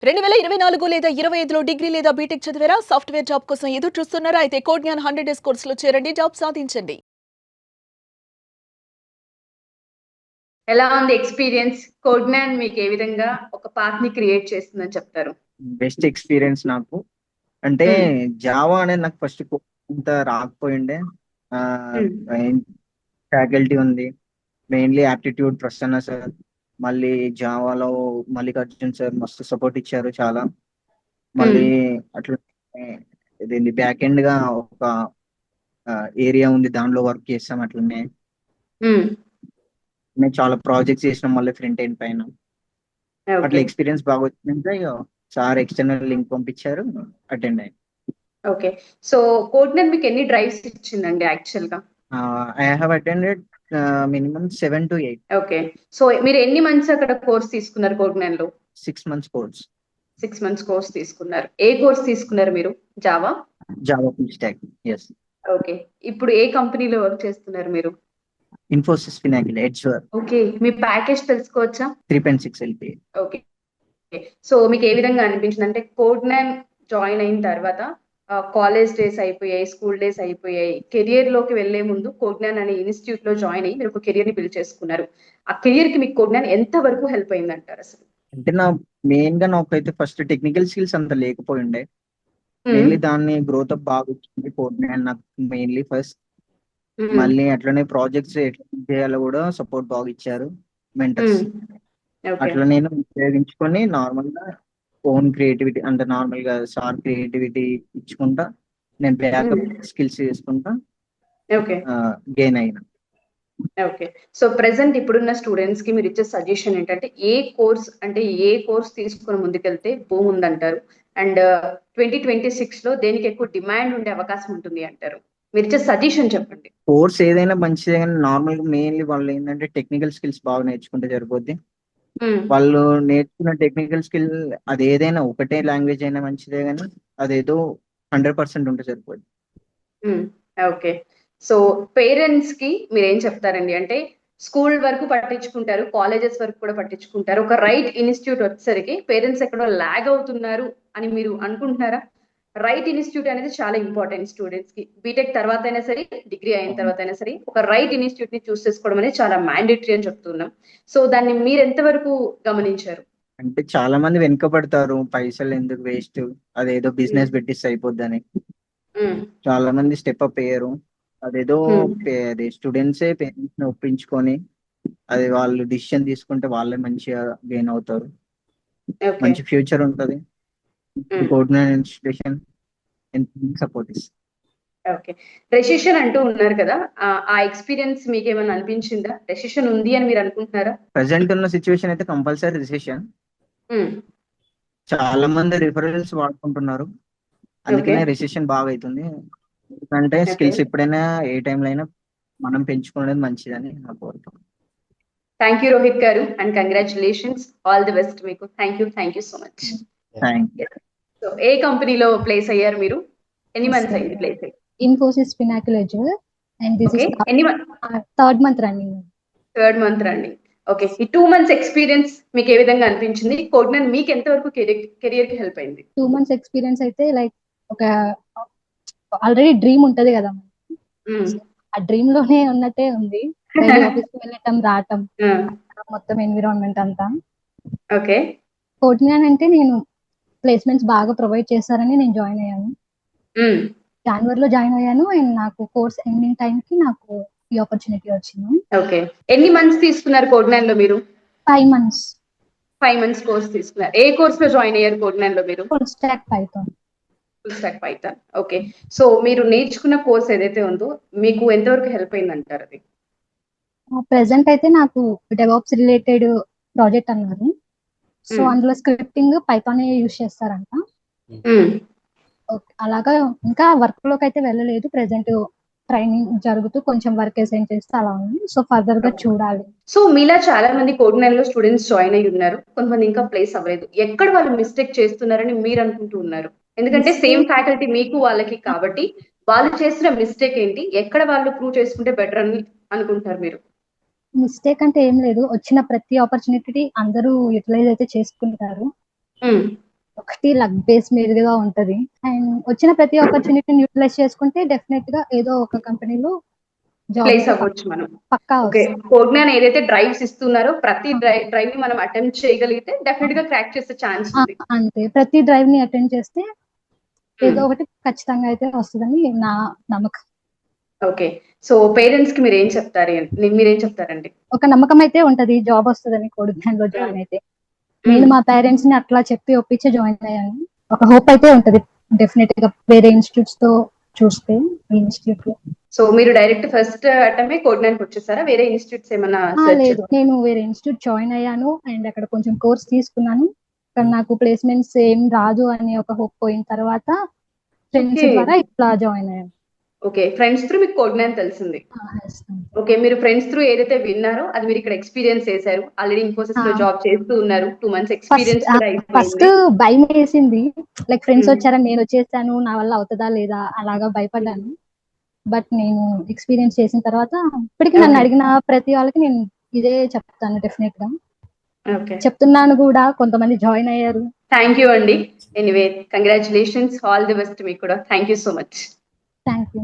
2024 లేదా 25లో డిగ్రీ లేదా బీటెక్ చదివారా? సాఫ్ట్‌వేర్ జాబ్ కోసం ఎదురు చూస్తున్నారా? అయితే కోడ్ జ్ఞాన్ 100 డేస్ కోర్సులో చేరండి. జాబ్ సాధించండి. ఎలా ఉంది ఎక్స్పీరియన్స్? కోడ్ మ్యాన్ మీకు ఏ విధంగా ఒక పాత్ ని క్రియేట్ చేస్తుందని చెప్తారు? బెస్ట్ ఎక్స్పీరియన్స్ నాకు అంటే మ్మ్. జావా అనేది నాకు ఫస్ట్ అంత రాకపోయిండే. మ్మ్. ఫ్యాకల్టీ ఉంది, మెయిన్లీ యాప్టిట్యూడ్ ప్రసన్న సార్, మళ్ళీ జావాలో మల్లికార్జున్ సార్ మస్తు సపోర్ట్ ఇచ్చారు చాలా. మళ్ళీ మ్మ్. అట్లా ఇదేంటి బ్యాక్ ఎండ్ గా ఒక ఏరియా ఉంది, దానిలో వర్క్ చేస్తాం. అట్లనే మ్మ్. నేను చాలా ప్రాజెక్ట్స్ చేసినాం మళ్ళీ ఫ్రంట్ ఎండ్ పైన. ఓకే అట్లా ఎక్స్పీరియన్స్ బాగా వచ్చిందంటే ఇక సార్ ఎక్స్టర్నల్ లింక్ పంపించారు, అటెండ్ అయ్యాను. ఓకే. సో కోడ్ మ్యాన్ మీకు ఎన్ని డ్రైవ్స్ ఇచ్చిందండి యాక్చువల్ గా? I have attended minimum 7 to 8. Okay. So మీరు ఎన్ని మంత్స్ అక్కడ కోర్స్ తీసుకున్నారు కోడ్ మ్యాన్ లో? 6 months కోర్స్. 6 మంత్స్ కోర్స్ తీసుకున్నారు. ఏ కోర్స్ తీసుకున్నారు మీరు? Java. Java full stack. Yes. Okay. ఇప్పుడు ఏ కంపెనీలో వర్క్ చేస్తున్నారు మీరు? ఇన్ఫోసిస్ ఫినాకిల్ హెచ్ఆర్. ఓకే. మీ ప్యాకేజ్ తెలుసుకోవచ్చా? 3.6 LPA. ఓకే. సో మీకు ఏ విధంగా అనిపించింది అంటే కోడ్ మ్యాన్ జాయిన్ అయిన తర్వాత కాలేజ్ డేస్ అయిపోయాయి, స్కూల్ డేస్ అయిపోయాయి, కెరియర్ లోకి వెళ్లే ముందు కోడ్ మ్యాన్ అనే ఇన్స్టిట్యూట్ లో జాయిన్ అయ్యి మీరు ఒక కెరియర్ ని బిల్డ్ చేసుకున్నారు. ఆ కెరియర్ కి మీకు కోడ్ మ్యాన్ ఎంత వరకు హెల్ప్ అయింది అంటారు అసలు? అంటే నాకైతే ఫస్ట్ టెక్నికల్ స్కిల్స్ అంత లేకపోయిండే. మెయిన్లీ దాన్ని గ్రోత్ అప్ బాగా వచ్చింది కోడ్ మ్యాన్ నాకు మెయిన్లీ ఫస్ట్. మళ్ళీ అట్లనే ప్రాజెక్ట్స్ ఎట్లా చేయాలో కూడా సపోర్ట్ బాగా ఇచ్చారు మెంటర్స్. ఓకే. అట్లా నేను ఉపయోగించుకొని నార్మల్ గా ఓన్ క్రియేటివిటీ అంటే నార్మల్ గా సార్ క్రియేటివిటీ ఇచ్చుకుంటా నేను బ్యాకప్ స్కిల్స్ చేసుకుంటా ఓకే. గెయిన్ అయినా. ఓకే. సో ప్రెసెంట్ ఇప్పుడున్న స్టూడెంట్స్ కి మీరు ఇచ్చే సజెషన్ ఏంటంటే ఏ కోర్స్ తీసుకొని ముందుకెళ్తే భూమి ఉందంటారు? అండ్ 2026 లో దేనికి ఎక్కువ డిమాండ్ ఉండే అవకాశం ఉంటుంది అంటారు? మీరు ఇచ్చే సజెషన్ చెప్పండి. కోర్స్ ఏదైనా మంచిదే, కానీ నార్మల్ గా మెయిన్లీ వాళ్ళు ఏంటంటే టెక్నికల్ స్కిల్స్ బాగా నేర్చుకుంటే సరిపోద్ది. వాళ్ళు నేర్చుకున్న టెక్నికల్ స్కిల్ అది ఏదైనా ఒకటే లాంగ్వేజ్ అయినా మంచిదే, కానీ అదేదో 100% ఉంటే సరిపోద్ది. ఓకే. సో పేరెంట్స్ కి మీరు ఏం చెప్తారండి? అంటే స్కూల్ వరకు పట్టించుకుంటారు, కాలేజెస్ వరకు కూడా పట్టించుకుంటారు. ఒక రైట్ ఇన్స్టిట్యూట్ వచ్చేసరికి పేరెంట్స్ ఎక్కడో లాగ్ అవుతున్నారు అని మీరు అనుకుంటున్నారా? రైట్ ఇన్స్టిట్యూట్ అనేది చాలా ఇంపార్టెంట్ స్టూడెంట్స్ కి. బీటెక్ తర్వాత అయినా సరే, డిగ్రీ అయిన తర్వాత అయినా సరే, ఒక రైట్ ఇన్స్టిట్యూట్ ని చూస్ చేసుకోవడం అనేది చాలా మ్యాండేటరీ అని చెప్తున్నాం. సో దాన్ని మీరు ఎంతవరకు గమనించారు? అంటే చాలా మంది వెనుకబడతారు, పైసలు ఎందుకు వేస్ట్, అదేదో బిజినెస్ పెట్టిస్తే అయిపోద్దని. చాలా మంది స్టెప్ అప్ అయ్యారు. అదేదో అది స్టూడెంట్సే పేరెంట్స్ ని ఒప్పించుకొని అది వాళ్ళు డిసిషన్ తీసుకుంటే వాళ్ళే మంచిగా గెయిన్ అవుతారు, ఓకే. మంచి ఫ్యూచర్ ఉంటది. కోఆర్డినేట్ ఇన్స్టిట్యూషన్ సపోర్ట్ ఇస్తుంది. ఓకే. రెసిషన్ అంటూ ఉన్నారు కదా, ఆ ఎక్స్పీరియన్స్ మీకేమైనా అనిపించిందా? రెసిషన్ ఉంది అని మీరు అనుకుంటున్నారా? ప్రజెంట్ ఉన్న సిచ్యువేషన్ అయితే కంపల్సరీ రిసెషన్. చాలా మంది రిఫరల్స్ వాడుకుంటున్నారు, అందుకనే రిసెషన్ బాగా అవుతుంది. ఎందుకంటే స్కిల్స్ ఎప్పుడైనా ఏ టైంలో అయినా మనం పెంచుకునేది మంచిదని నా కోరిక. థ్యాంక్ యూ రోహిత్ గారు, and congratulations. All the best మీకు. Thank you so much. Thank you. So ఏ కంపెనీలో ప్లేస్ అయ్యారు మీరు? ఎన్ని మంత్స్ అయింది ప్లేస్ అయ్యి? Infosys Finacle Edge, and this okay. is ఎన్ని third month running. Third month running. Okay. ఈ 2 months ఎక్స్పీరియన్స్ మీకు ఏ విధంగా అనిపించింది? కోడ్ మ్యాన్ మీకు ఎంతవరకు కెరియర్ కి హెల్ప్ అయింది? 2 months experience అయితే లైక్ ఒక ఆల్రెడీ డ్రీమ్ ఉంటది కదా, ఆ డ్రీమ్ లోనే ఉన్నట్టే ఉంది. ఆఫీస్ కి వెళ్ళటం రావటం మొత్తం ఎన్విరాన్మెంట్ అంతా. ఓకే. కోడ్ మ్యాన్ అంటే నేను ప్లేస్మెంట్స్ బాగా ప్రొవైడ్ చేస్తారని నేను జాయిన్ అయ్యాను. జనవరిలో జాయిన్ అయ్యాను, అండ్ నాకు కోర్స్ ఎండింగ్ టైం కి నాకు ఈ ఆపర్చునిటీ వచ్చింది. ఓకే. ఎన్ని మంత్స్ తీసుకున్నారు కోడ్ మ్యాన్ లో మీరు? 5 months. 5 months కోర్స్ తీసుకున్నారు. ఏ కోర్స్ లో జాయిన్ అయ్యారు కోడ్ మ్యాన్ లో మీరు? Full stack Python. Okay. So మీరు నేర్చుకున్న కోర్స్ ఏదైతే ఉందో మీకు ఎంతవరకు హెల్ప్ అయింది అంటారు అది? ప్రెసెంట్ అయితే నాకు డెవాప్స్ రిలేటెడ్ ప్రాజెక్ట్ అన్నారు. సో అందులో స్క్రిప్టింగ్ పైథాన్ యూజ్ చేస్తారంట. అలాగా ఇంకా వర్క్ లోకి అయితే వెళ్ళలేదు. ప్రెసెంట్ ట్రైనింగ్ జరుగుతూ కొంచెం వర్క్ అసైన్ చేస్తే అలా ఉంది. సో ఫర్దర్ గా చూడాలి. సో మీలా చాలా మంది కోడ్ మ్యాన్ లో స్టూడెంట్స్ జాయిన్ అయ్యి ఉన్నారు, కొంతమంది ఇంకా ప్లేస్ అవ్వలేదు. ఎక్కడ వాళ్ళు మిస్టేక్ చేస్తున్నారని మీరు అనుకుంటూ ఉన్నారు? ఎందుకంటే సేమ్ ఫ్యాకల్టీ మీకు వాళ్ళకి కాబట్టి వాళ్ళు చేసిన మిస్టేక్ ఏంటి, ఎక్కడ వాళ్ళు ప్రూవ్ చేసుకుంటే బెటర్ అని అనుకుంటారు మీరు? మిస్టేక్ అంటే ఏం లేదు, వచ్చిన ప్రతి ఆపర్చునిటీ అందరూ యూటిలైజ్ అయితే చేసుకుంటారు. ఒకటి లక్ బేస్ మీదుగా ఉంటది. అండ్ వచ్చిన ప్రతి ఆపర్చునిటీని యూటిలైజ్ చేసుకుంటే డెఫినెట్ గా ఏదో ఒక కంపెనీలో జాబ్ ప్లేస్ అయితే అవ్వచ్చు మనం. పక్కా ఓకే, వస్తుంది. కోజ్ఞాన్ ఏదైతే డ్రైవ్స్ ఇస్తున్నారో ప్రతి డ్రైవ్ ని మనం అటెంప్ట్ చేయగలిగితే డెఫినెట్ గా క్రాక్ చేసే ఛాన్స్ ఉంది. అంతే, ప్రతి డ్రైవ్ ని అటెండ్ చేస్తే ఏదో ఒకటి ఖచ్చితంగా అయితే వస్తుందని నా నమ్మకం. ఓకే, సో పేరెంట్స్ కి మీరేం చెప్తారండి? ఒక నమ్మకం అయితే ఉంటది జాబ్ వస్తుందని కోడిగ్ఞాన్ లో జాయిన్ అయితే. నేను మా పేరెంట్స్ ని అట్లా చెప్పి ఒప్పించి జాయిన్ అయ్యాను. ఒక హోప్ అయితే ఉంటది డెఫినెట్ గా వేరే ఇన్స్టిట్యూట్స్ తో చూస్తే ఈ ఇన్స్టిట్యూట్ లో. సో మీరు డైరెక్ట్ ఫస్ట్ అటెంప్ట్ కోజ్ఞాన్ కి వచ్చేసారా? వేరే ఇన్స్టిట్యూట్స్ ఏమైనా లేదు, నేను వేరే ఇన్స్టిట్యూట్ జాయిన్ అయ్యాను అండ్ అక్కడ కొంచెం కోర్స్ తీసుకున్నాను. కానీ నాకు ప్లేస్మెంట్స్ ఏం రాదు అని ఒక హోప్ పోయిన తర్వాత ఫ్రెండ్స్ ద్వారా ఇట్లా జాయిన్ అయ్యాను. ఓకే, ఫ్రెండ్స్ త్రూ మీకు కోజ్ఞాన్ తెలిసింది. Yes. ఓకే, మీరు ఫ్రెండ్స్ త్రూ ఏదైతే విన్నారో అది మీరు ఇక్కడ ఎక్స్పీరియన్స్ చేశారు. ఆల్రెడీ ఇన్ఫోసిస్ లో జాబ్ చేస్తూ ఉన్నారు. 2 months ఎక్స్పీరియన్స్ కూడా ఫస్ట్ అయిపోయింది. భయం వేసింది, లైక్ ఫ్రెండ్స్ వచ్చారని నేను వచ్చేసాను, నా వల్ల అవుతుందా లేదా అలాగా భయపడ్డాను. బట్ నేను ఎక్స్పీరియన్స్ చేసిన తర్వాత ఇప్పటికి నన్ను అడిగిన ప్రతి వాళ్ళకి నేను ఇదే చెప్తాను డెఫినెట్ గా. ఓకే, చెప్తున్నాను కూడా, కొంతమంది జాయిన్ అయ్యారు. థ్యాంక్ యూ అండి. Anyway, congratulations, all the best మీకు కూడా. Thank you so much. Thank you.